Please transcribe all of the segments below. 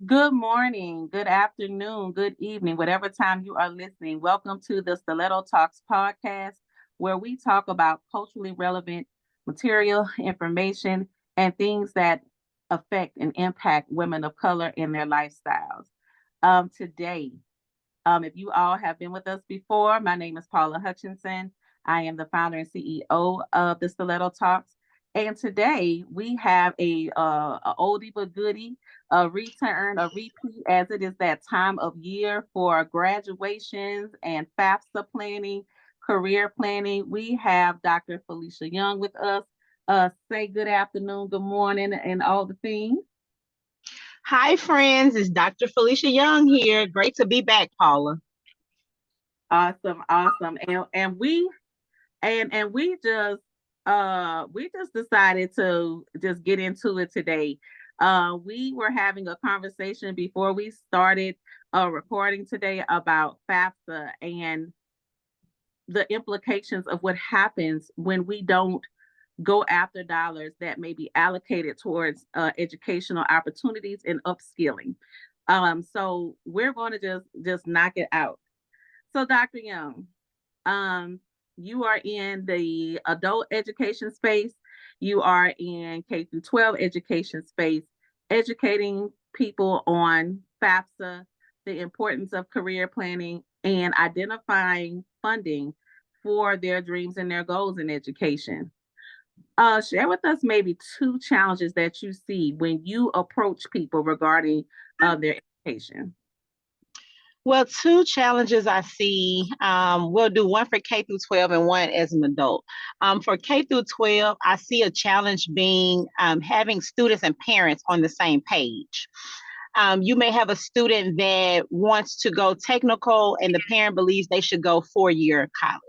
Good morning, good afternoon, good evening, whatever time you are listening. Welcome to the Stiletto Talks podcast, where we talk about culturally relevant material, information, and things that affect and impact women of color in their lifestyles. Today, if you all have been with us before, my name is Paula Hutchinson. I am the founder and CEO of the Stiletto Talks. And today we have a oldie but goodie, a return, a repeat, as it is that time of year for graduations and FAFSA planning, career planning. We have Dr. Felicia Young with us. Say good afternoon, good morning, and all the things. Hi, friends. It's Dr. Felicia Young here. Great to be back, Paula. Awesome, awesome. And we just decided to just get into it today. We were having a conversation before we started recording today about FAFSA and the implications of what happens when we don't go after dollars that may be allocated towards educational opportunities and upskilling. So we're going to just knock it out. So, Dr. Young, um, you are in the adult education space. You are in K through 12 education space, educating people on FAFSA, the importance of career planning, and identifying funding for their dreams and their goals in education. Share with us maybe two challenges that you see when you approach people regarding their education. Well, two challenges I see. We'll do one for K through 12 and one as an adult. For K through 12, I see a challenge being having students and parents on the same page. You may have a student that wants to go technical and the parent believes they should go 4-year college.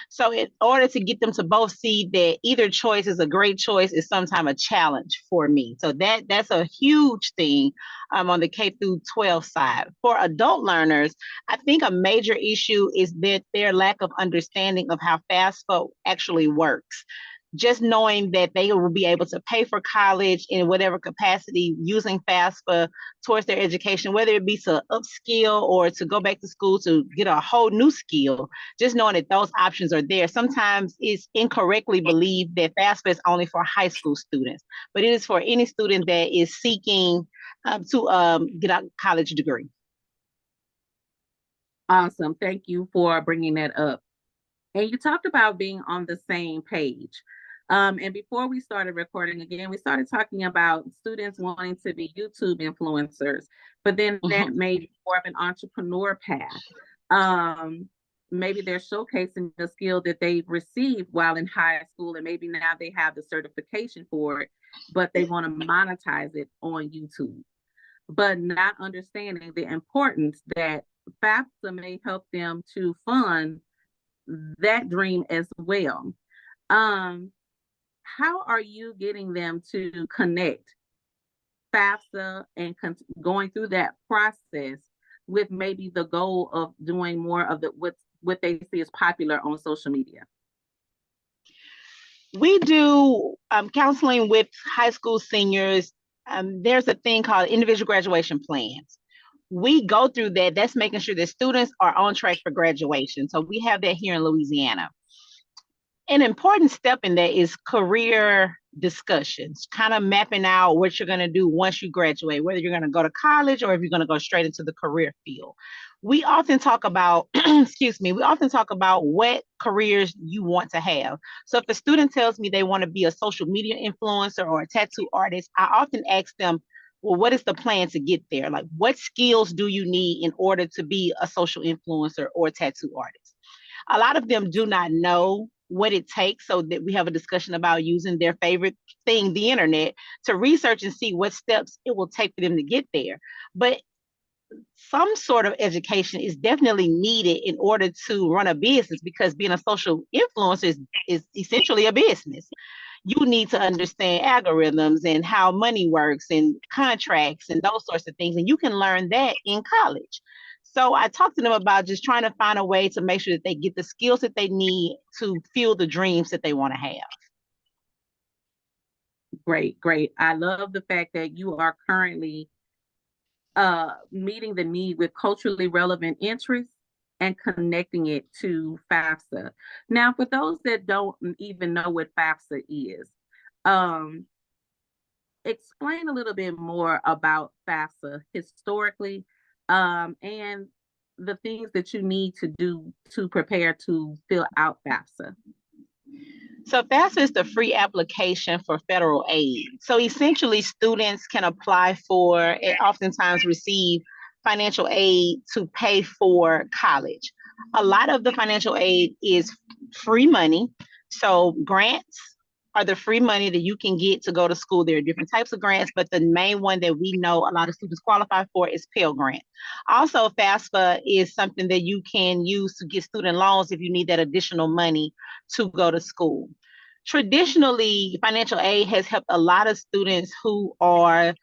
So in order to get them to both see that either choice is a great choice is sometimes a challenge for me. So that's a huge thing on the K through 12 side. For adult learners, I think a major issue is that their lack of understanding of how FAFSA actually works. Just knowing that they will be able to pay for college in whatever capacity using FAFSA towards their education, whether it be to upskill or to go back to school to get a whole new skill, just knowing that those options are there. Sometimes it's incorrectly believed that FAFSA is only for high school students, but it is for any student that is seeking to get a college degree. Awesome. Thank you for bringing that up. And you talked about being on the same page. And before we started recording again, we started talking about students wanting to be YouTube influencers, but then that Mhm. made more of an entrepreneur path. Um, Maybe they're showcasing the skill that they've received while in high school, and maybe now they have the certification for it, but they want to monetize it on YouTube, but not understanding the importance that FAFSA may help them to fund that dream as well. Um, how are you getting them to connect FAFSA and going through that process with maybe the goal of doing more of what they see as popular on social media? We do counseling with high school seniors. There's a thing called individual graduation plans. We go through that. That's making sure that students are on track for graduation. So we have that here in Louisiana. An important step in that is career discussions, kind of mapping out what you're going to do once you graduate, whether you're going to go to college or if you're going to go straight into the career field. We often talk about, excuse me, we often talk about what careers you want to have. So if a student tells me they want to be a social media influencer or a tattoo artist, I often ask them, well, what is the plan to get there? Like, what skills do you need in order to be a social influencer or a tattoo artist? A lot of them do not know what it takes, so that we have a discussion about using their favorite thing, the internet, to research and see what steps it will take for them to get there. But some sort of education is definitely needed in order to run a business, because being a social influencer is essentially a business. You need to understand algorithms and how money works and contracts and those sorts of things. And you can learn that in college. So I talked to them about just trying to find a way to make sure that they get the skills that they need to fuel the dreams that they want to have. Great, great. I love the fact that you are currently meeting the need with culturally relevant interests and connecting it to FAFSA. Now, for those that don't even know what FAFSA is, um, explain a little bit more about FAFSA historically, and the things that you need to do to prepare to fill out FAFSA. So FAFSA is the free application for federal aid. So essentially, students can apply for and oftentimes receive financial aid to pay for college. A lot of the financial aid is free money. So grants are the free money that you can get to go to school. There are different types of grants, but the main one that we know a lot of students qualify for is Pell Grant. Also, FAFSA is something that you can use to get student loans if you need that additional money to go to school. Traditionally, financial aid has helped a lot of students who are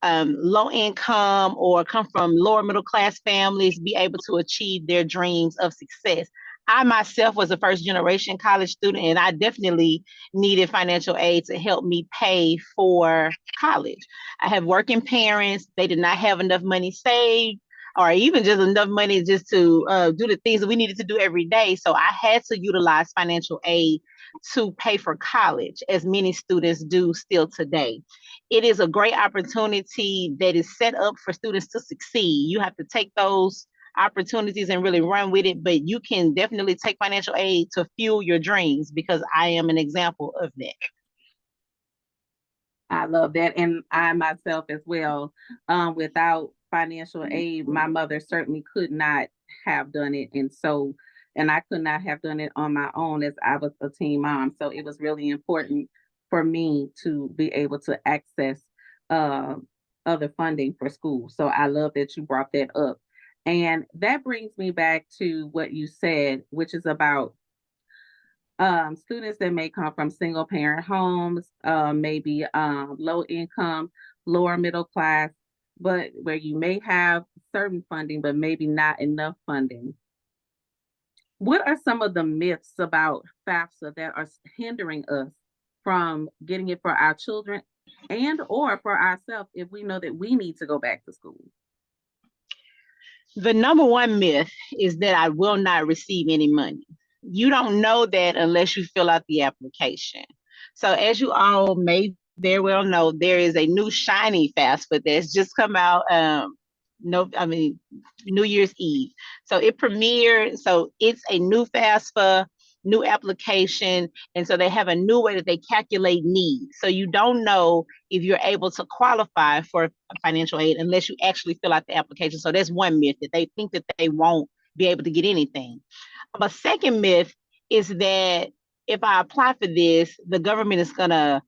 low income or come from lower middle class families be able to achieve their dreams of success. I myself was a first generation college student, and I definitely needed financial aid to help me pay for college. I have working parents. They did not have enough money saved or even just enough money just to do the things that we needed to do every day. So I had to utilize financial aid to pay for college, as many students do still today. It is a great opportunity that is set up for students to succeed. You have to take those opportunities and really run with it, but you can definitely take financial aid to fuel your dreams, because I am an example of that. I love that. And I myself as well, without financial aid, my mother certainly could not have done it. And I could not have done it on my own as I was a teen mom. So it was really important for me to be able to access uh, other funding for school. So I love that you brought that up. And that brings me back to what you said, which is about students that may come from single parent homes, maybe low income, lower middle class, but where you may have certain funding, but maybe not enough funding. What are some of the myths about FAFSA that are hindering us from getting it for our children and or for ourselves if we know that we need to go back to school? The number one myth is that I will not receive any money. You don't know that unless you fill out the application. So as you all may very well know, there is a new shiny FAFSA that's just come out. New Year's Eve. So it premiered. So it's a new FAFSA, new application. And so they have a new way that they calculate needs. So you don't know if you're able to qualify for financial aid unless you actually fill out the application. So that's one myth, that they think that they won't be able to get anything. But second myth is that if I apply for this, the government is going to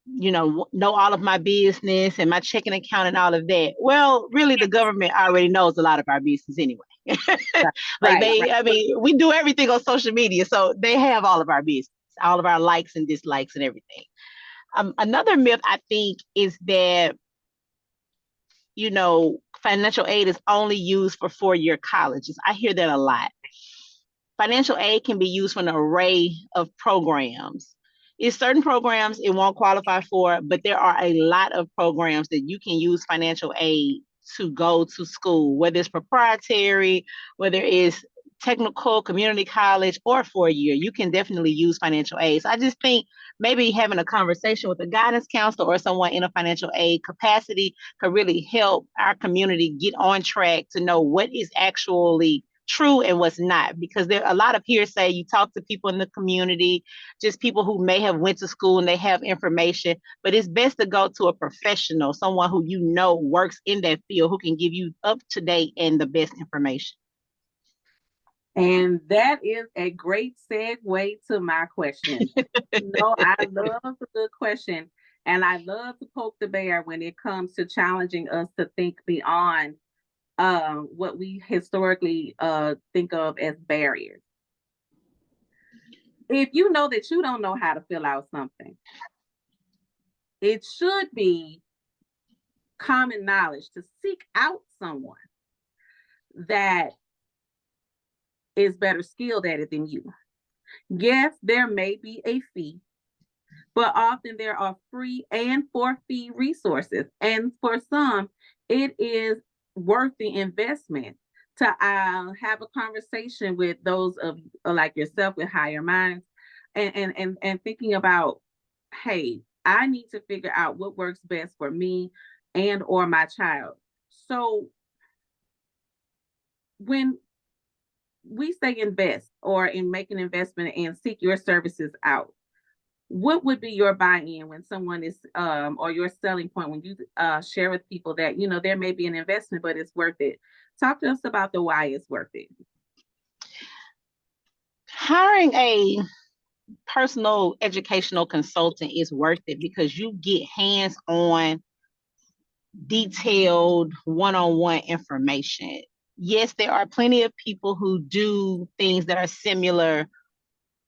know all of my business and my checking account and all of that. Well, really, the government already knows a lot of our business anyway. We do everything on social media, so they have all of our business, all of our likes and dislikes and everything. Another myth, I think, is that financial aid is only used for four-year colleges. I hear that a lot. Financial aid can be used for an array of programs. It's certain programs it won't qualify for, but there are a lot of programs that you can use financial aid to go to school, whether it's proprietary, whether it's technical, community college, or 4-year. You can definitely use financial aid. So I just think maybe having a conversation with a guidance counselor or someone in a financial aid capacity could really help our community get on track to know what is actually true and what's not, because there are a lot of hearsay. You talk to people in the community, just people who may have went to school and they have information, but it's best to go to a professional, someone who works in that field, who can give you up to date and the best information. And that is a great segue to my question. I love a good question, and I love to poke the bear when it comes to challenging us to think beyond what we historically think of as barriers. If you know that you don't know how to fill out something, it should be common knowledge to seek out someone that is better skilled at it than you. Yes, there may be a fee, but often there are free and for fee resources. And for some, it is worth the investment to have a conversation with those of like yourself with higher minds and thinking about, hey, I need to figure out what works best for me and or my child. So when we say invest or in make an investment and seek your services out, what would be your buy-in when someone is or your selling point when you share with people that there may be an investment but it's worth it? Talk to us about the why it's worth it. Hiring a personal educational consultant is worth it because you get hands-on, detailed, one-on-one information. Yes, there are plenty of people who do things that are similar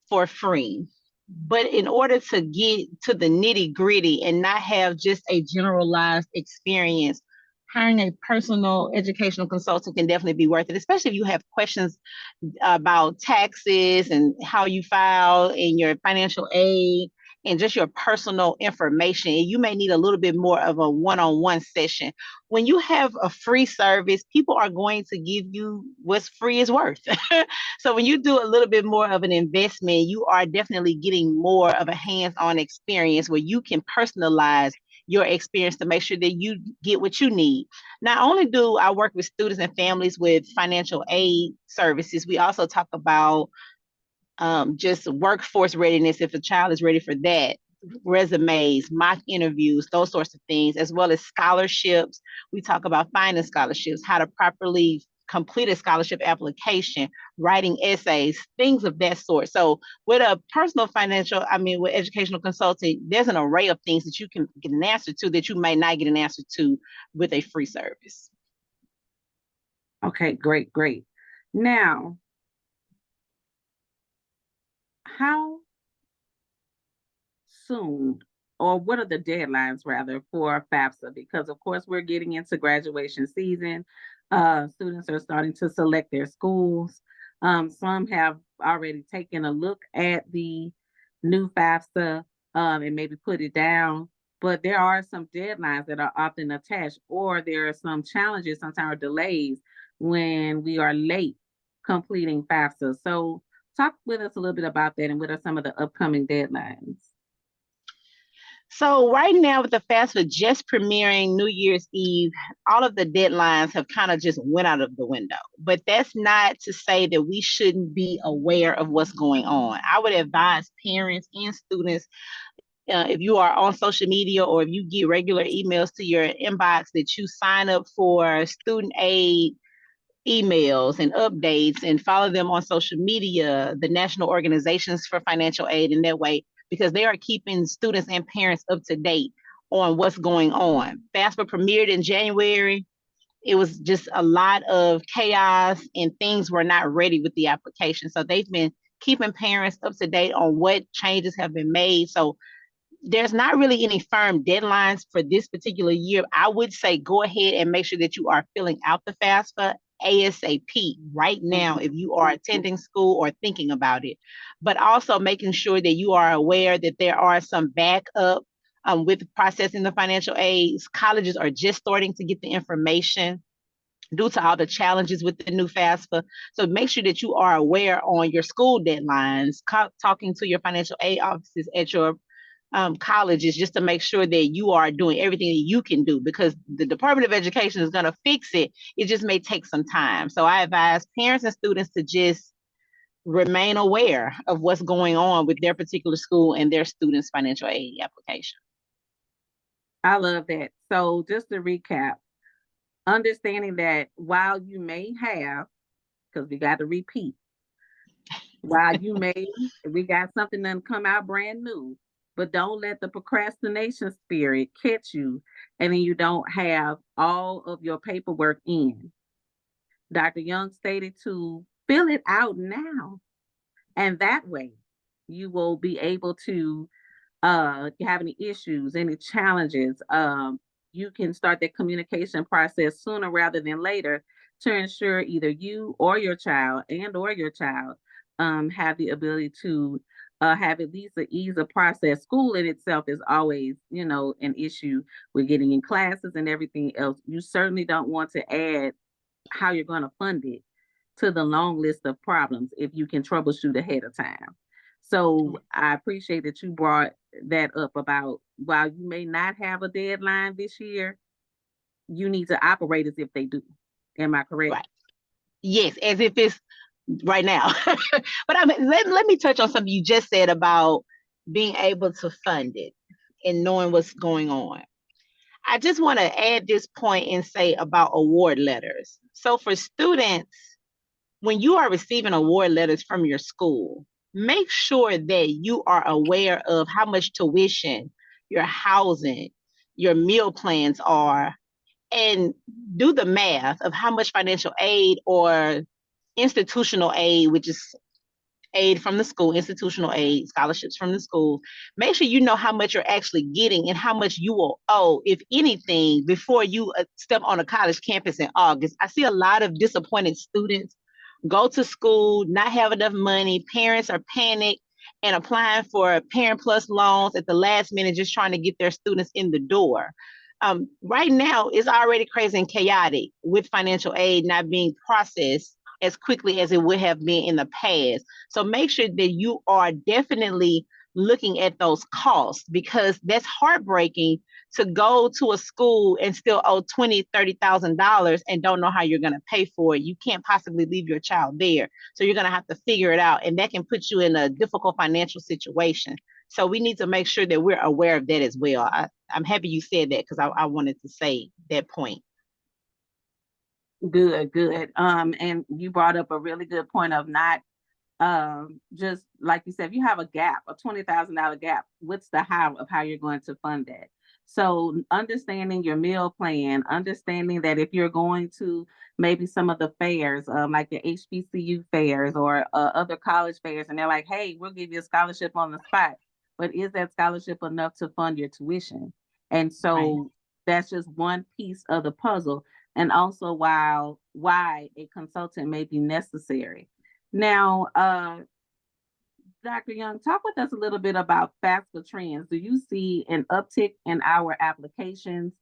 for free. But in order to get to the nitty gritty and not have just a generalized experience, hiring a personal educational consultant can definitely be worth it, especially if you have questions about taxes and how you file in your financial aid and just your personal information. You may need a little bit more of a one-on-one session. When you have a free service, people are going to give you what's free is worth. So when you do a little bit more of an investment, you are definitely getting more of a hands-on experience where you can personalize your experience to make sure that you get what you need. Not only do I work with students and families with financial aid services, we also talk about just workforce readiness if a child is ready for that, resumes, mock interviews, those sorts of things, as well as scholarships. We talk about finding scholarships, how to properly complete a scholarship application, writing essays, things of that sort. So with a personal with educational consulting, there's an array of things that you can get an answer to that you may not get an answer to with a free service. Okay, great, great. Now, how soon, or what are the deadlines rather for FAFSA? Because of course we're getting into graduation season. Students are starting to select their schools. Some have already taken a look at the new FAFSA and maybe put it down. But there are some deadlines that are often attached, or there are some challenges, sometimes delays when we are late completing FAFSA. So talk with us a little bit about that and what are some of the upcoming deadlines? So right now with the FAFSA just premiering New Year's Eve, all of the deadlines have kind of just went out of the window. But that's not to say that we shouldn't be aware of what's going on. I would advise parents and students, if you are on social media or if you get regular emails to your inbox, that you sign up for student aid emails and updates and follow them on social media, the national organizations for financial aid in that way, because they are keeping students and parents up to date on what's going on. FAFSA premiered in January. It was just a lot of chaos and things were not ready with the application. So they've been keeping parents up to date on what changes have been made. So there's not really any firm deadlines for this particular year. I would say go ahead and make sure that you are filling out the FAFSA ASAP right now if you are attending school or thinking about it, but also making sure that you are aware that there are some backup with processing the financial aids. Colleges are just starting to get the information due to all the challenges with the new FAFSA. So make sure that you are aware on your school deadlines, talking to your financial aid offices at your colleges, just to make sure that you are doing everything that you can do, because the Department of Education is going to fix it. It just may take some time. So I advise parents and students to just remain aware of what's going on with their particular school and their students' financial aid application. I love that. So just to recap, understanding that while you may have, because we got to repeat, while you may, we got something that come out brand new, but don't let the procrastination spirit catch you and then you don't have all of your paperwork in. Dr. Young stated to fill it out now. And that way you will be able to if you have any issues, any challenges, you can start that communication process sooner rather than later to ensure either you or your child have the ability to have at least an ease of process. School in itself is always, an issue with getting in classes and everything else. You certainly don't want to add how you're going to fund it to the long list of problems if you can troubleshoot ahead of time. So I appreciate that you brought that up about while you may not have a deadline this year, you need to operate as if they do. Am I correct? Right. Yes, as if it's right now. But let me touch on something you just said about being able to fund it and knowing what's going on. I just want to add this point and say about award letters. So for students, when you are receiving award letters from your school, make sure that you are aware of how much tuition, your housing, your meal plans are, and do the math of how much financial aid or institutional aid, which is aid from the school, institutional aid, scholarships from the school. Make sure you know how much you're actually getting and how much you will owe, if anything, before you step on a college campus in August. I see a lot of disappointed students go to school, not have enough money. Parents are panicked and applying for Parent Plus loans at the last minute, just trying to get their students in the door. Right now, it's already crazy and chaotic with financial aid not being processed as quickly as it would have been in the past. So make sure that you are definitely looking at those costs, because that's heartbreaking to go to a school and still owe $20,000-$30,000 and don't know how you're going to pay for it. You can't possibly leave your child there. So you're going to have to figure it out. And that can put you in a difficult financial situation. So we need to make sure that we're aware of that as well. I'm happy you said that, because I wanted to say that point. Good, good. And you brought up a really good point of not just like you said, if you have a gap, a $20,000 gap, what's the how of how you're going to fund that? So understanding your meal plan, understanding that if you're going to maybe some of the fairs, like the HBCU fairs or other college fairs, and they're like, hey, we'll give you a scholarship on the spot, but is that scholarship enough to fund your tuition? And Right. so that's just one piece of the puzzle. And also why a consultant may be necessary. Now, Dr. Young, talk with us a little bit about FAFSA trends. Do you see an uptick in our applications,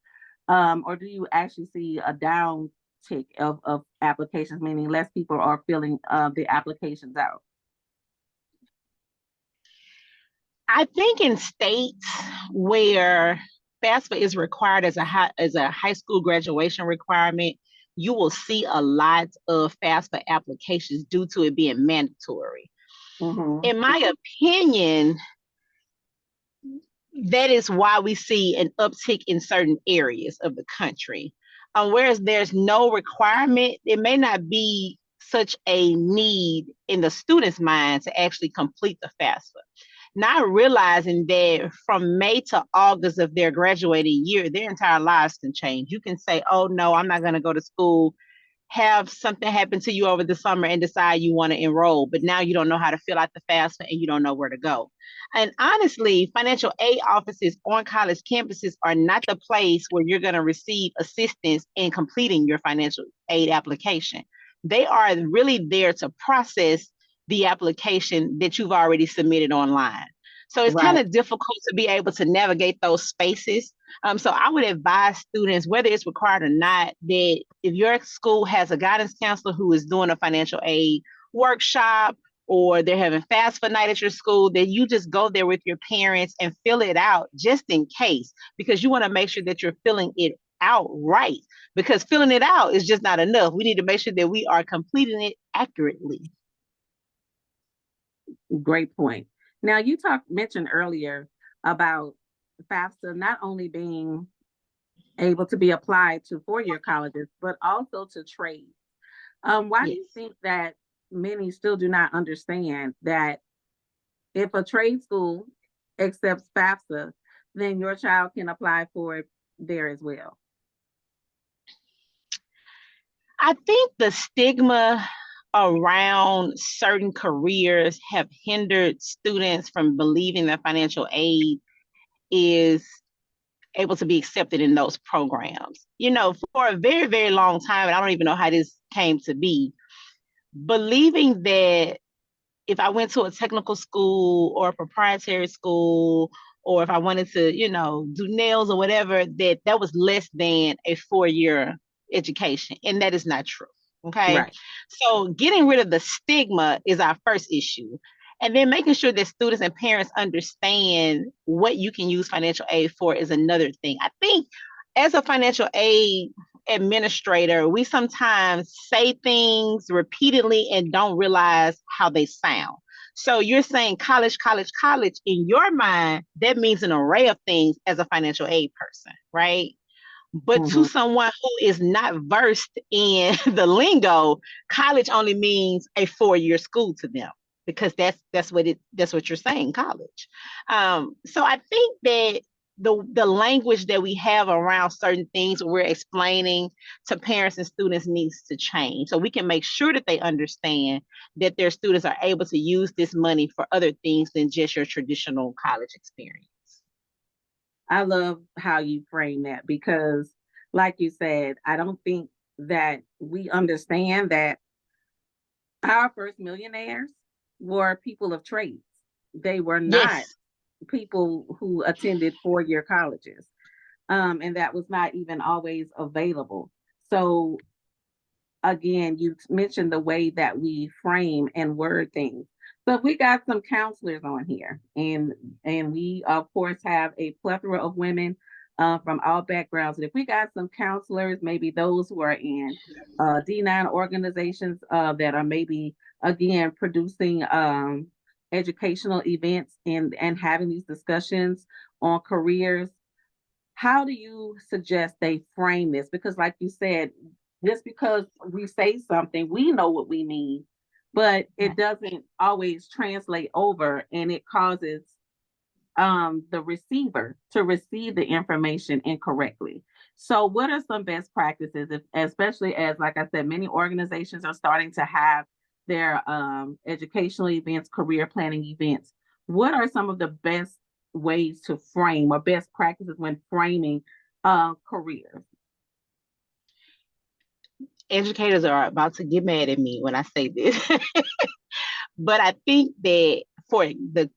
or do you actually see a downtick of applications, meaning less people are filling the applications out? I think in states where FAFSA is required as a high school graduation requirement, you will see a lot of FAFSA applications due to it being mandatory. Mm-hmm. In my opinion, that is why we see an uptick in certain areas of the country. Whereas there's no requirement, it may not be such a need in the student's mind to actually complete the FAFSA. Not realizing that from May to August of their graduating year, their entire lives can change. You can say, oh no, I'm not going to go to school, have something happen to you over the summer and decide you want to enroll, but now you don't know how to fill out the FAFSA and you don't know where to go. And honestly, financial aid offices on college campuses are not the place where you're going to receive assistance in completing your financial aid application. They are really there to process the application that you've already submitted online. So it's kind Right. of difficult to be able to navigate those spaces. So I would advise students, whether it's required or not, that if your school has a guidance counselor who is doing a financial aid workshop, or they're having FAFSA night at your school, that you just go there with your parents and fill it out just in case, because you want to make sure that you're filling it out right, because filling it out is just not enough. We need to make sure that we are completing it accurately. Great point. Now you mentioned earlier about FAFSA not only being able to be applied to four-year colleges, but also to trades. Why do you Yes. think that many still do not understand that if a trade school accepts FAFSA, then your child can apply for it there as well? I think the stigma around certain careers have hindered students from believing that financial aid is able to be accepted in those programs. You know, for a very, very long time, and I don't even know how this came to be, believing that if I went to a technical school or a proprietary school, or if I wanted to, do nails or whatever, that was less than a 4-year education. And that is not true. Okay. Right. So getting rid of the stigma is our first issue. And then making sure that students and parents understand what you can use financial aid for is another thing. I think as a financial aid administrator, we sometimes say things repeatedly and don't realize how they sound. So you're saying college, college, college. In your mind, that means an array of things as a financial aid person, right? But to Mm-hmm. someone who is not versed in the lingo, college only means a 4-year school to them, because that's what you're saying, college. So I think that the language that we have around certain things we're explaining to parents and students needs to change, so we can make sure that they understand that their students are able to use this money for other things than just your traditional college experience. I love how you frame that because, like you said, I don't think that we understand that our first millionaires were people of trades. They were not Yes. people who attended 4-year colleges. And that was not even always available. So again, you mentioned the way that we frame and word things. So we got some counselors on here, and we of course have a plethora of women from all backgrounds. And if we got some counselors, maybe those who are in D9 organizations that are maybe again producing educational events and having these discussions on careers, how do you suggest they frame this? Because, like you said, just because we say something, we know what we mean, but it doesn't always translate over, and it causes the receiver to receive the information incorrectly. So, what are some best practices, if, especially as, like I said, many organizations are starting to have their educational events, career planning events? What are some of the best ways to frame or best practices when framing careers? Educators are about to get mad at me when I say this. But I think that for the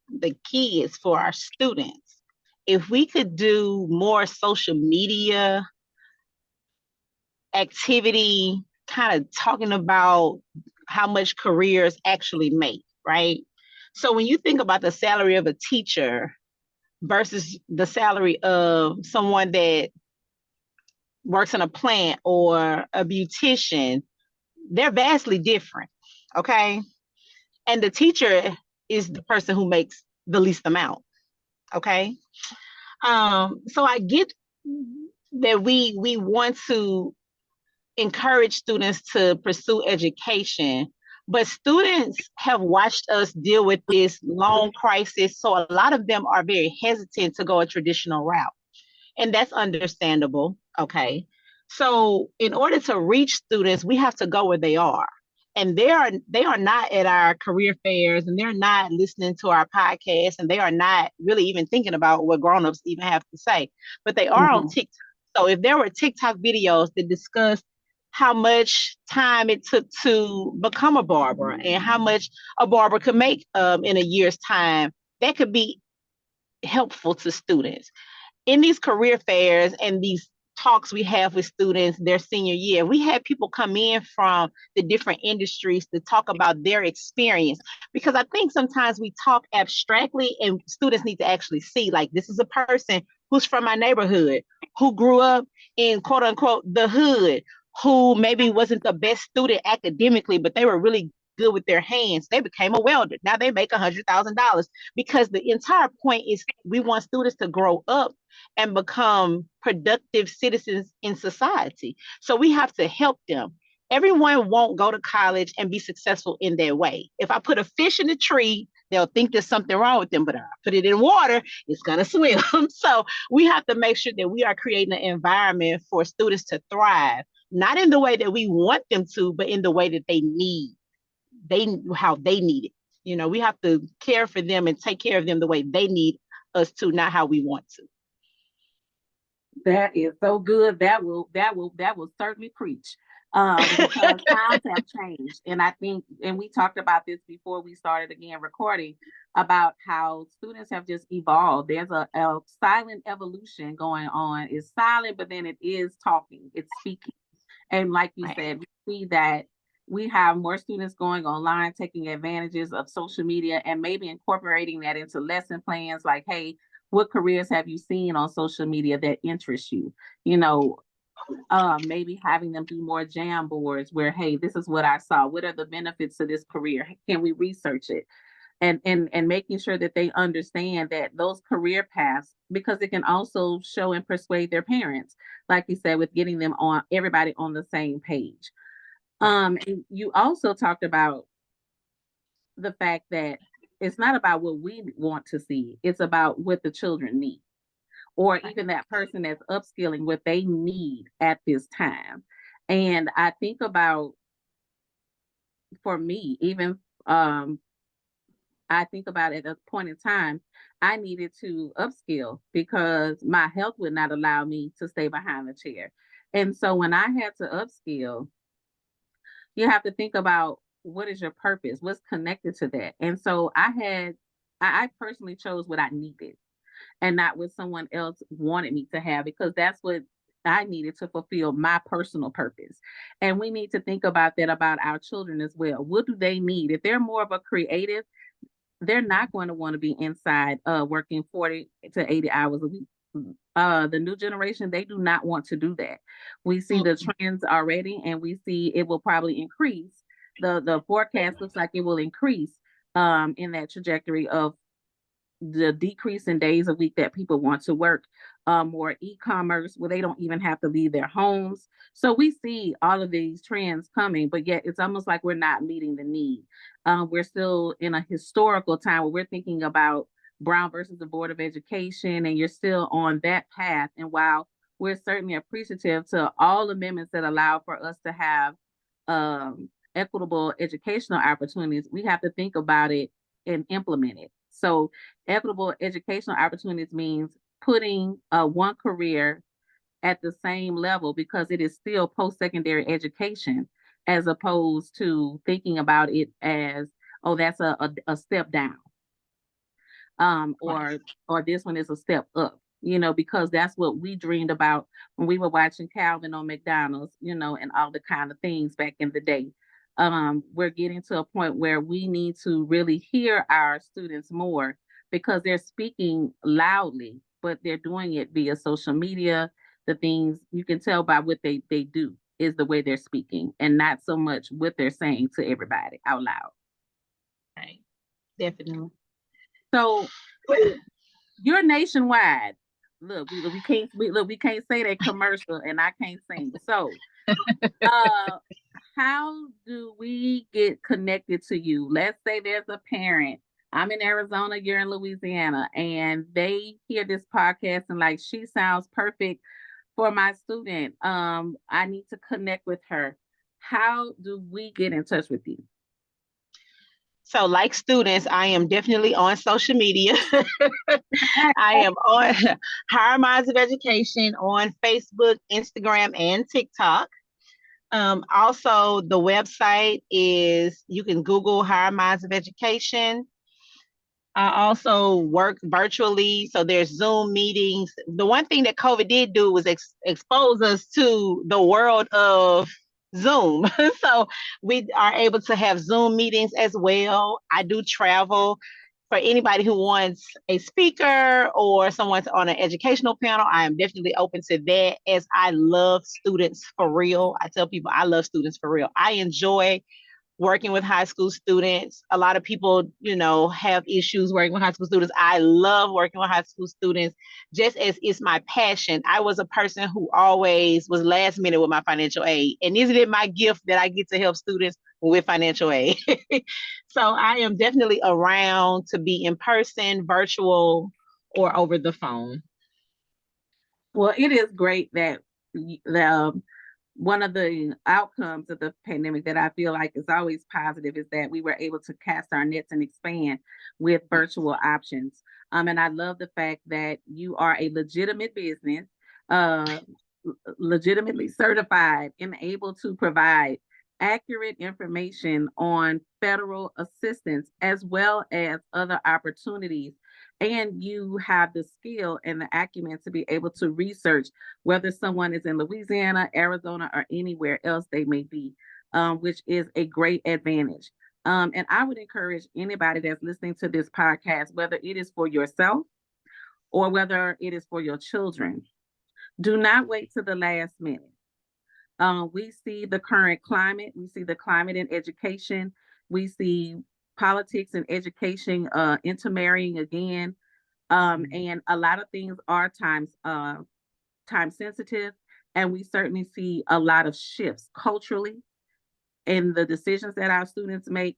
kids, for our students, if we could do more social media activity, kind of talking about how much careers actually make, right? So when you think about the salary of a teacher versus the salary of someone that works in a plant or a beautician, they're vastly different. Okay. And the teacher is the person who makes the least amount. Okay. So I get that we want to encourage students to pursue education, but students have watched us deal with this long crisis. So a lot of them are very hesitant to go a traditional route, and that's understandable. Okay. So in order to reach students, we have to go where they are. And they are not at our career fairs, and they're not listening to our podcast, and they are not really even thinking about what grown-ups even have to say. But they are on Mhm. TikTok. So if there were TikTok videos that discuss how much time it took to become a barber and how much a barber could make in a year's time, that could be helpful to students in these career fairs and these talks we have with students their senior year. We had people come in from the different industries to talk about their experience, because I think sometimes we talk abstractly and students need to actually see, like, this is a person who's from my neighborhood, who grew up in quote unquote the hood, who maybe wasn't the best student academically, but they were really good with their hands. They became a welder. Now they make $100,000, because the entire point is we want students to grow up and become productive citizens in society. So we have to help them. Everyone won't go to college and be successful in their way. If I put a fish in a tree, they'll think there's something wrong with them, but if I put it in water, it's going to swim. So we have to make sure that we are creating an environment for students to thrive, not in the way that we want them to, but in the way that they need, how they need it. We have to care for them and take care of them the way they need us to, not how we want to. That is so good. That will certainly preach. because times have changed. And I think, and we talked about this before we started again recording, about how students have just evolved. There's a silent evolution going on. It's silent, but then it is talking, it's speaking. And like you Right. said, we see that we have more students going online, taking advantages of social media and maybe incorporating that into lesson plans like, hey, what careers have you seen on social media that interest you? You know, maybe having them do more jam boards where, hey, this is what I saw. What are the benefits to this career? Can we research it? And making sure that they understand that those career paths, because it can also show and persuade their parents, like you said, with getting them on everybody on the same page. Right. And you also talked about the fact that it's not about what we want to see, it's about what the children need, or Right. even that person that's upskilling what they need at this time. And I think about, for me, even I think about at a point in time, I needed to upskill because my health would not allow me to stay behind the chair. And so when I had to upskill, you have to think about what is your purpose, what's connected to that. And so I personally chose what I needed and not what someone else wanted me to have, because that's what I needed to fulfill my personal purpose. And we need to think about that about our children as well. What do they need? If they're more of a creative, they're not going to want to be inside working 40 to 80 hours a week. The new generation, they do not want to do that. We see the Mm-mm. trends already, and we see it will probably increase. The forecast looks like it will increase in that trajectory of the decrease in days a week that people want to work, more e-commerce where they don't even have to leave their homes. So we see all of these trends coming, but yet it's almost like we're not meeting the need. We're still in a historical time where we're thinking about Brown versus the Board of Education, and you're still on that path. And while we're certainly appreciative to all amendments that allow for us to have equitable educational opportunities, we have to think about it and implement it. So equitable educational opportunities means putting one career at the same level because it is still post-secondary education, as opposed to thinking about it as, oh, that's a step down, Right. or this one is a step up, because that's what we dreamed about when we were watching Calvin on McDonald's, and all the kind of things back in the day. We're getting to a point where we need to really hear our students more because they're speaking loudly, but they're doing it via social media. The things you can tell by what they do is the way they're speaking, and not so much what they're saying to everybody out loud. Right. Definitely. So you're nationwide. Look, we can't say that commercial, and I can't sing. So, uh, how do we get connected to you? Let's say there's a parent. I'm in Arizona, you're in Louisiana, and they hear this podcast and like, she sounds perfect for my student. I need to connect with her. How do we get in touch with you? So, like students, I am definitely on social media. I am on Higher Minds of Education on Facebook, Instagram, and TikTok. Also, the website is, you can Google Higher Minds of Education. I also work virtually, so there's Zoom meetings. The one thing that COVID did do was expose us to the world of Zoom. So we are able to have Zoom meetings as well. I do travel. For anybody who wants a speaker or someone's on an educational panel, I am definitely open to that, as I love students for real. I tell people I love students for real. I enjoy working with high school students. A lot of people, have issues working with high school students. I love working with high school students just as it's my passion. I was a person who always was last minute with my financial aid. And isn't it my gift that I get to help students with financial aid? So I am definitely around to be in person, virtual, or over the phone. Well, it is great that one of the outcomes of the pandemic that I feel like is always positive is that we were able to cast our nets and expand with virtual options. And I love the fact that you are a legitimate business. Uh, legitimately certified and able to provide accurate information on federal assistance as well as other opportunities. And you have the skill and the acumen to be able to research whether someone is in Louisiana, Arizona, or anywhere else they may be, which is a great advantage. And I would encourage anybody that's listening to this podcast, whether it is for yourself or whether it is for your children, do not wait to the last minute. We see the current climate. We see the climate in education. We see politics and education intermarrying again. And a lot of things are time sensitive. And we certainly see a lot of shifts culturally in the decisions that our students make,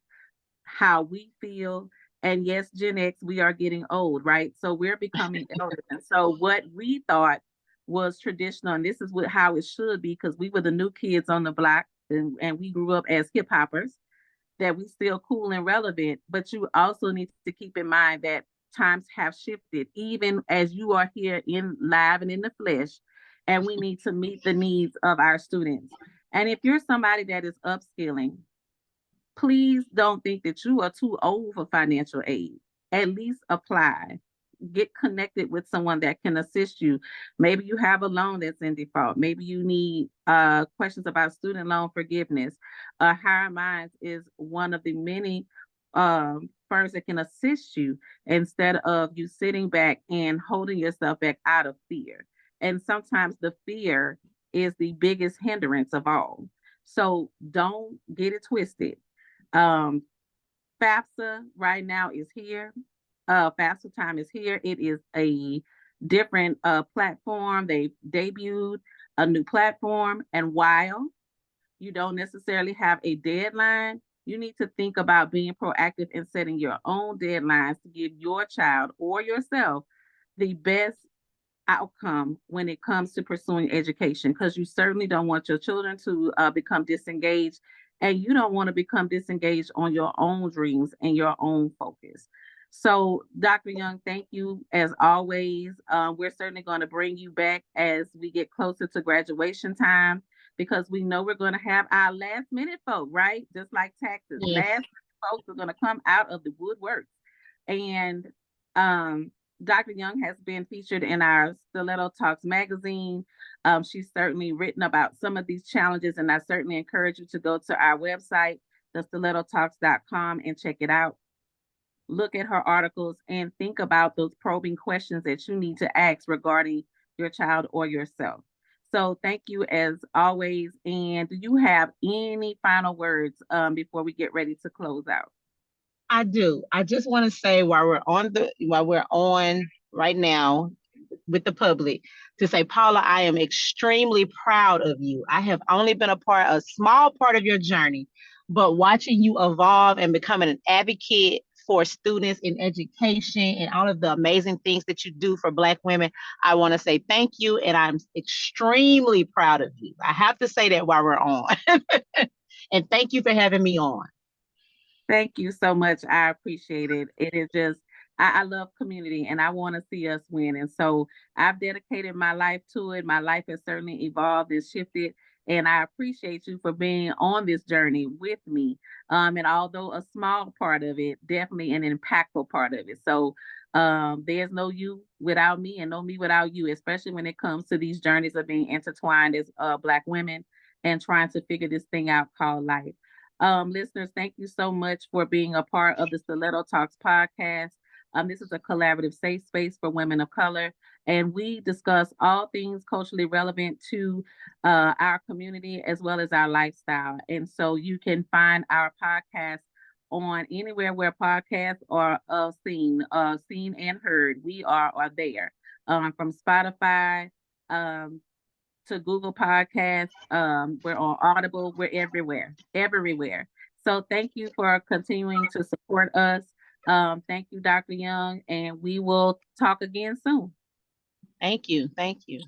how we feel. And yes, Gen X, we are getting old, right? So we're becoming elders. And so what we thought was traditional, and this is how it should be, because we were the new kids on the block and we grew up as hip hoppers, that we still cool and relevant. But you also need to keep in mind that times have shifted, even as you are here in live and in the flesh, and we need to meet the needs of our students. And if you're somebody that is upskilling, please don't think that you are too old for financial aid. At least apply. Get connected with someone that can assist you. Maybe you have a loan that's in default. Maybe you need questions about student loan forgiveness. Higher Minds is one of the many firms that can assist you instead of you sitting back and holding yourself back out of fear. And sometimes the fear is the biggest hindrance of all. So don't get it twisted. um, FAFSA right now is here. FAFSA time is here. It is a different platform. They debuted a new platform. And while you don't necessarily have a deadline, you need to think about being proactive and setting your own deadlines to give your child or yourself the best outcome when it comes to pursuing education, because you certainly don't want your children to become disengaged, and you don't want to become disengaged on your own dreams and your own focus. So, Dr. Young, thank you as always. We're certainly going to bring you back as we get closer to graduation time, because we know we're going to have our last minute folk, right? Just like taxes, Yes. last minute folks are going to come out of the woodwork. And um, Dr. Young has been featured in our Stiletto Talks magazine. She's certainly written about some of these challenges, and I certainly encourage you to go to our website, thestilettotalks.com, and check it out. Look at her articles and think about those probing questions that you need to ask regarding your child or yourself. So thank you as always. And do you have any final words before we get ready to close out? I do. I just want to say while we're on right now with the public, to say, Paula, I am extremely proud of you. I have only been a small part of your journey, but watching you evolve and becoming an advocate for students in education and all of the amazing things that you do for Black women, I want to say thank you, and I'm extremely proud of you. I have to say that while we're on. And thank you for having me on. Thank you so much. I appreciate it. It is just, I love community and I want to see us win. And so I've dedicated my life to it. My life has certainly evolved and shifted. And I appreciate you for being on this journey with me. And although a small part of it, definitely an impactful part of it. So there's no you without me and no me without you, especially when it comes to these journeys of being intertwined as Black women and trying to figure this thing out called life. Listeners, thank you so much for being a part of the Stiletto Talks podcast. This is a collaborative safe space for women of color, and we discuss all things culturally relevant to our community as well as our lifestyle. And so you can find our podcast on anywhere where podcasts are seen and heard. We are there, from Spotify, um, to Google Podcasts. We're on Audible. We're everywhere, everywhere. So thank you for continuing to support us. Thank you, Dr. Young, and we will talk again soon. Thank you. Thank you.